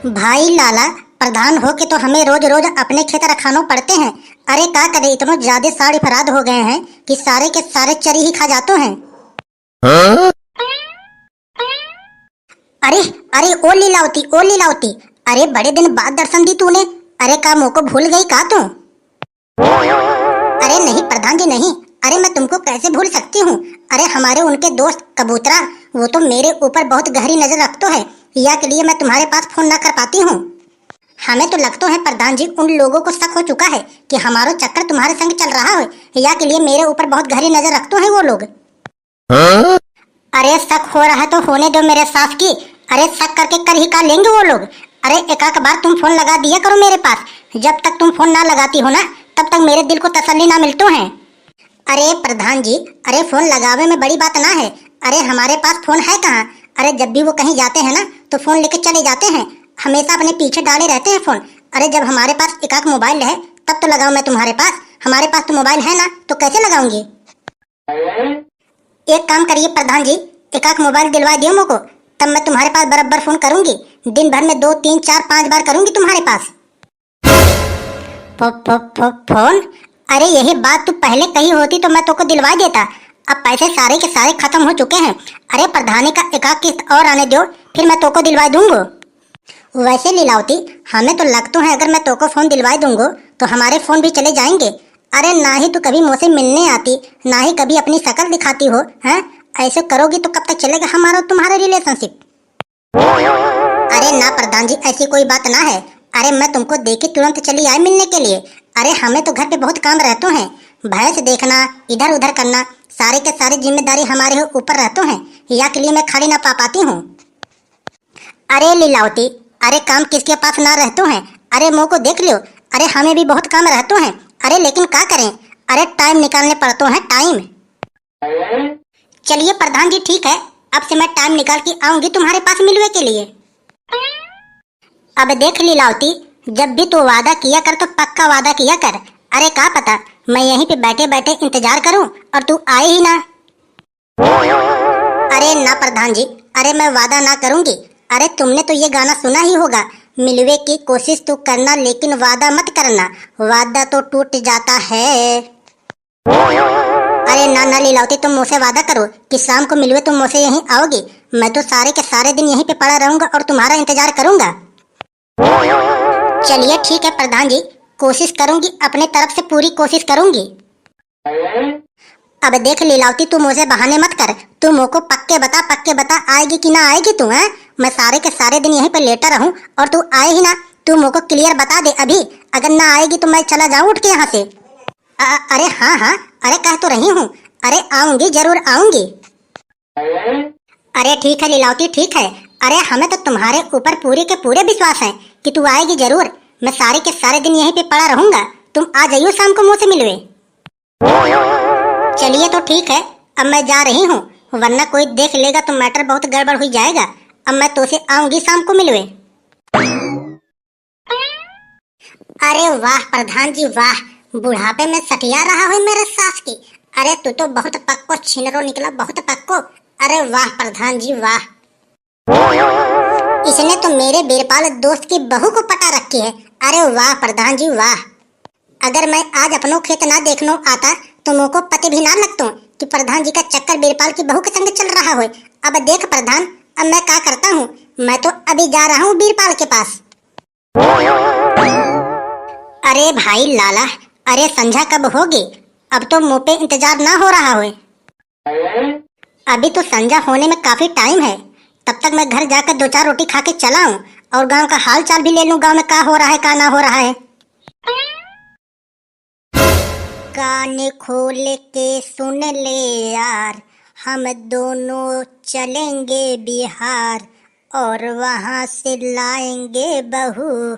भाई लाला, प्रधान हो के तो हमें रोज रोज अपने खेत रखानो पड़ते हैं। अरे क्या करे, इतनो ज्यादा साड़ फराद हो गए हैं कि सारे के सारे चरी ही खा जाते हैं। हाँ? अरे अरे ओ लीलावती, ओ लीलावती, अरे बड़े दिन बाद दर्शन दी तूने। अरे का मुँह को भूल गई का तू? अरे नहीं प्रधान जी नहीं, अरे मैं तुमको कैसे भूल सकती हूँ। अरे हमारे उनके दोस्त कबूतरा, वो तो मेरे ऊपर बहुत गहरी नजर रखते हैं, या के लिए मैं तुम्हारे पास फोन ना कर पाती हूँ। हमें तो लगता है प्रधान जी, उन लोगों को शक हो चुका है कि हमारा चक्कर तुम्हारे संग चल रहा है, या के लिए मेरे ऊपर बहुत गहरी नजर रखते हैं वो लोग। हाँ? अरे शक हो रहा है तो होने दो मेरे सास की। अरे शक करके कर ही का लेंगे वो लोग। अरे एक बार तुम फोन लगा दिया करो मेरे पास। जब तक तुम फोन ना लगाती हो ना, तब तक मेरे दिल को तसल्ली ना मिलते हैं। अरे प्रधान जी, अरे फोन लगावे में बड़ी बात ना है। अरे हमारे पास फोन है कहाँ। अरे जब भी वो कहीं जाते हैं ना, तो फोन लेके चले जाते हैं, हमेशा अपने पीछे डाले रहते हैं फोन। अरे जब हमारे पास एक मोबाइल है तब तो लगाऊं मैं तुम्हारे पास। हमारे पास तो मोबाइल है ना, तो कैसे लगाऊंगी। एक काम करिए प्रधान जी, एक मोबाइल दिलवा दियो मुझको, तब मैं तुम्हारे पास बराबर फोन करूंगी। दिन भर में 2 3 4 5 बार करूंगी तुम्हारे पास फोन। अरे यही बात तू पहले कही होती तो मैं तुमको दिलवा देता। अब पैसे सारे के सारे खत्म हो चुके हैं। अरे प्रधानी का एक किस्त और आने दो, फिर मैं तुमको दिलवा दूंगा। वैसे लीलावती, हमें तो लगता है अगर मैं तुमको फोन दिलवा दूंगा तो हमारे फोन भी चले जाएंगे। अरे ना ही तू कभी मुझसे मिलने आती, ना ही कभी अपनी शक्ल दिखाती हो। हैं, ऐसे करोगी तो कब तक चलेगा हमारा और तुम्हारा रिलेशनशिप। अरे ना प्रधान जी, ऐसी कोई बात ना है। अरे मैं तुमको देखे तुरंत चली आई मिलने के लिए। अरे हमें तो घर पे बहुत काम रहते हैं, भैंस देखना, इधर उधर करना, सारे के सारी जिम्मेदारी हमारे ऊपर रहते हैं, या के लिए मैं खाली ना पा पाती हूँ। अरे लीलावती, अरे काम किसके पास ना रहते हैं। अरे मुँह को देख लियो। अरे हमें भी बहुत काम रहते हैं। अरे लेकिन क्या करें, अरे टाइम निकालने पड़ते हैं, टाइम। चलिए प्रधान जी ठीक है, अब से मैं टाइम निकाल के आऊंगी तुम्हारे पास मिलने के लिए। अब देख लीलावती, जब भी तू वादा किया कर तो पक्का वादा किया कर। अरे क्या पता मैं यहीं पे बैठे बैठे इंतजार करूं और तू आए ही ना। अरे ना प्रधान जी, अरे मैं वादा ना करूंगी। अरे तुमने तो ये गाना सुना ही होगा, मिलवे की कोशिश तू करना लेकिन वादा मत करना, वादा तो टूट जाता है। अरे ना ना लीलावती, तुम मुझसे वादा करो कि शाम को मिलवे तुम मुझसे यहीं आओगी। मैं तो सारे के सारे दिन यहीं पे पड़ा रहूंगा और तुम्हारा इंतजार करूंगा। चलिए ठीक है प्रधान जी, कोशिश करूंगी, अपने तरफ से पूरी कोशिश करूंगी। अब देख लीलावती, तू मुझे बहाने मत कर, तू मुझको पक्के बता आएगी कि ना आएगी तू। है, मैं सारे के सारे दिन यहीं पे लेटा रहूं और तू आए ही ना। तू मुझको क्लियर बता दे अभी, अगर ना आएगी तो मैं चला जाऊं उठ के यहाँ से। अरे हाँ हाँ, अरे कह तो रही हूँ, अरे आऊंगी, जरूर आऊंगी। अरे ठीक है लीलावती ठीक है। अरे हमें तो तुम्हारे ऊपर पूरे के पूरे विश्वास है कि तू आएगी जरूर। मैं सारे के सारे दिन यहीं पे पड़ा रहूंगा, तुम आ जाइयो शाम को मुझसे मिलवे। चलिए तो ठीक है, अब मैं जा रही हूँ, वरना कोई देख लेगा तो मैटर बहुत गड़बड़ हो जाएगा। अब मैं तो से आऊंगी शाम को मिलवे। अरे वाह प्रधान जी वाह, बुढ़ापे में सटिया रहा है मेरे सास की। अरे तू तो बहुत पक्को छिनरो निकला, बहुत पक्को। अरे वाह प्रधान जी वाह, इसने तो मेरे बीरपाल दोस्त की बहू को पटा रखी है। अरे वाह प्रधान जी वाह, अगर मैं आज अपनों खेत ना देखने आता तो मुझको पता भी ना लगता कि प्रधान जी का चक्कर बीरपाल की बहू के संग चल रहा हो। अब देख प्रधान, अब मैं क्या करता हूँ, मैं तो अभी जा रहा हूँ बीरपाल के पास। अरे भाई लाला, अरे संध्या कब होगी, अब तो मुँह पे इंतजार ना हो रहा हो। अभी तो संध्या होने में काफी टाइम है, तब तक मैं घर जाकर 2 4 रोटी खा के चला हूँ और गांव का हाल चाल भी ले लूं, गांव में क्या हो रहा है क्या ना हो रहा है। कान खोल के सुन ले यार, हम दोनों चलेंगे बिहार और वहां से लाएंगे बहू।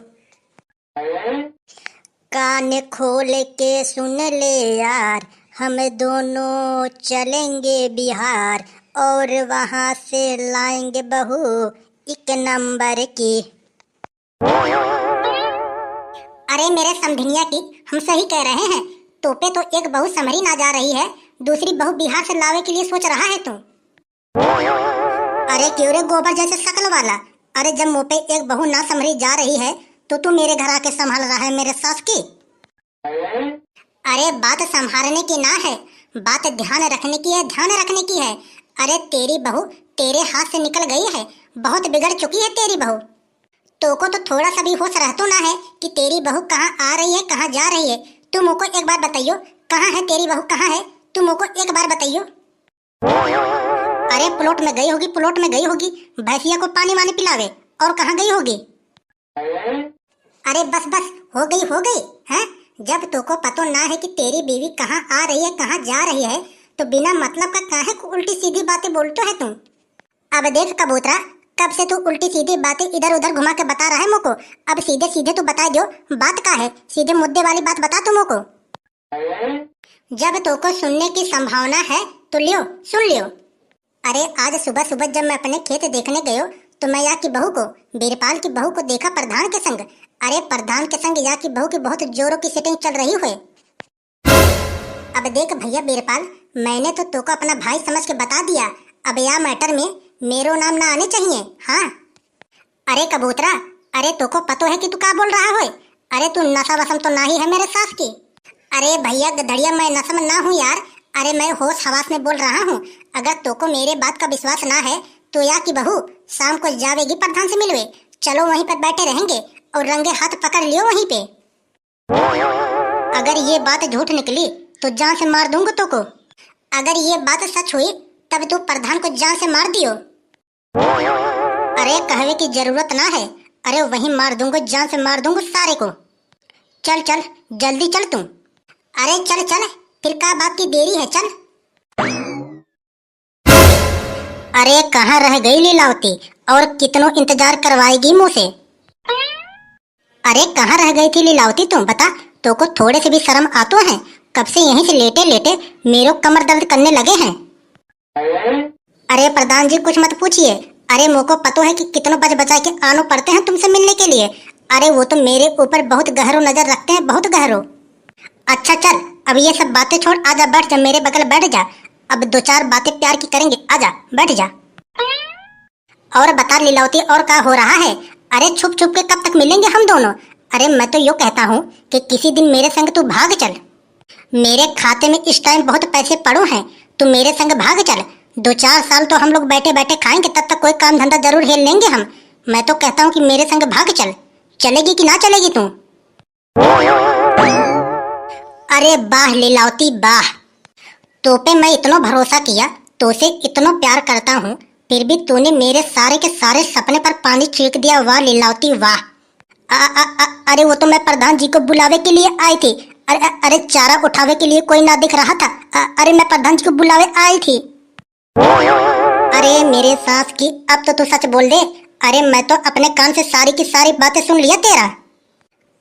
कान खोल के सुन ले यार, हम दोनों चलेंगे बिहार और वहां से लाएंगे बहू 1 नंबर की। अरे मेरे समधिनिया की, हम सही कह रहे हैं, तोपे तो एक बहू समरी ना जा रही है, दूसरी बहू बिहार से लावे के लिए सोच रहा है तू। अरे क्यों रे गोबर जैसे शकल वाला, अरे जब मुँह पे एक बहू ना संभरी जा रही है तो तू मेरे घर आके संभाल रहा है मेरे सास की। अरे बात संभालने की ना है, बात ध्यान रखने की है, ध्यान रखने की है। अरे तेरी बहू तेरे हाथ से निकल गई है, बहुत बिगड़ चुकी है तेरी बहू। तो को तो थोड़ा सा भी होश रहतो ना है कि तेरी बहू कहाँ आ रही है कहाँ जा रही है। तुम मुझको एक बार बताइयो कहाँ है तेरी बहू, कहाँ है तुम मुझको एक बार बताइयो। अरे प्लॉट में गई होगी, प्लॉट में गई होगी भैंसिया को पानी वानी पिलावे, और कहाँ गई होगी। अरे बस बस हो गई हैं। जब तुमको पतो ना है कि तेरी बीवी कहाँ आ रही है कहाँ जा रही है तो बिना मतलब का काहे को उल्टी सीधी बातें बोलते है तुम। अब देख कबूतरा, कब से तू उल्टी सीधी बातें इधर उधर घुमा के बता रहा है मुझको। अब सीधे सीधे तू बता दो बात का है, सीधे मुद्दे वाली बात बता तू मुझको। जब तुमको सुनने की संभावना है तो लियो सुन लियो। अरे आज सुबह सुबह जब मैं अपने खेत देखने गयो तो मैं यहाँ की बहू को, बीरपाल की बहू को देखा प्रधान के संग। अरे प्रधान के संग यहाँ की बहू की बहुत जोरों की सेटिंग चल रही हुई। अब देख भैया बीरपाल, मैंने तो तुमको अपना भाई समझ के बता दिया, अब यह मैटर में मेरो नाम ना आने चाहिए। हाँ अरे कबूतरा, अरे तुमको पतो है कि तू क्या बोल रहा हो। अरे तू नशा वसम तो ना ही है मेरे सास की। अरे भैया गधड़िया, मैं नशम ना हूँ यार। अरे मैं होश हवास में बोल रहा हूँ। अगर तुमको मेरे बात का विश्वास ना है तो यहाँ की बहू शाम को जावेगी प्रधान से मिलवे। चलो वहीं पर बैठे रहेंगे और रंगे हाथ पकड़ लियो वहीं पे। अगर ये बात झूठ निकली तो जान से मार दूंगा तुमको। अगर ये बात सच हुई तब तू प्रधान को जान से मार दियो। अरे कहवे की जरूरत ना है, अरे वहीं मार दूंगा, जान से मार दूंगा सारे को। चल चल जल्दी चल तू। अरे चल चल, फिर क्या बात की देरी है, चल। अरे कहाँ रह गई लीलावती, और कितनों इंतजार करवाएगी मुँह से। अरे कहाँ रह गई थी लीलावती तुम, बता। तो को थोड़े से भी शर्म आतो है, कब से यहीं से लेटे लेटे मेरो कमर दर्द करने लगे हैं। अरे प्रधान जी कुछ मत पूछिए। अरे मुझको पतो है कि कितनों बच बचा के आनो पड़ते हैं तुमसे मिलने के लिए। अरे वो तो मेरे ऊपर बहुत गहरो नजर रखते हैं, बहुत गहरो। अच्छा चल अब ये सब बातें छोड़, आजा बैठ जा मेरे बगल बैठ जा। अब दो चार बातें प्यार की करेंगे, आजा बैठ जा। और बता लीलावती और क्या हो रहा है। अरे छुप छुप के कब तक मिलेंगे हम दोनों। अरे मैं तो यो कहता हूँ कि किसी दिन मेरे संग तू भाग चल। मेरे खाते में इस टाइम बहुत पैसे पड़ो हैं, तू मेरे संग भाग चल। 2-4 साल तो हम लोग बैठे बैठे खाएंगे, तब तक कोई काम धंधा जरूर हेल लेंगे हम। मैं तो कहता हूँ कि मेरे संग भाग चल। चलेगी कि ना चलेगी तू। अरे बाह लीलावती बाह, तो पे मैं इतना भरोसा किया, तो से इतना प्यार करता हूँ, फिर भी तूने मेरे सारे के सारे सपने पर पानी छिड़क दिया। वाह लीलावती वाह। अरे वो तो मैं प्रधान जी को बुलावे के लिए आई थी। अरे चारा उठावे के लिए कोई ना दिख रहा था। अरे मैं प्रधान जी को बुलावे आई थी। अरे मेरे सास की, अब तो तू सच बोल दे। अरे मैं तो अपने कान से सारी की सारी बातें सुन लिया तेरा।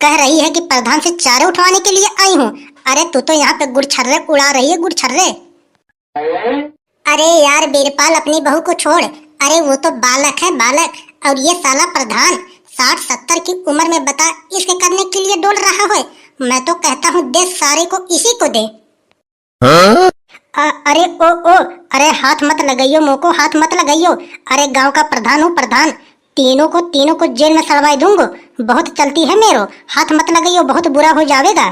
कह रही है कि प्रधान से चारे उठवाने के लिए आई हूँ। अरे तू तो यहाँ पे गुड़छर्रे उड़ा रही है, गुड़छर्रे। अरे यार बीरपाल, अपनी बहू को छोड़। अरे वो तो बालक है बालक, और ये साला प्रधान 60-70 की उम्र में बता इसके करने के लिए डोल रहा है। मैं तो कहता हूँ दे सारे को इसी को दे। अरे ओ अरे हाथ मत लगाइयो मुँह को, हाथ मत लगाइयो। अरे गांव का प्रधान हूँ प्रधान, तीनों को जेल में सड़वाई दूंगो। बहुत चलती है मेरो, हाथ मत लगाइयो, बहुत बुरा हो जाएगा।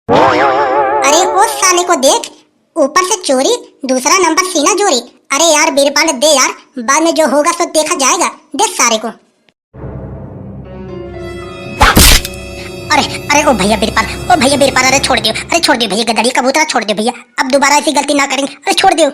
अरे उस साले को देख, ऊपर से चोरी, दूसरा नंबर सीना जोरी। अरे यार बीरपाल दे यार, बाद में जो होगा सो देखा जाएगा, दे सारे को। अरे ओ भैया बीरपाल, अरे छोड़ दियो, भैया गधड़ी कबूतरा छोड़ दियो भैया, अब दोबारा ऐसी गलती ना करेंगे। अरे छोड़ दियो।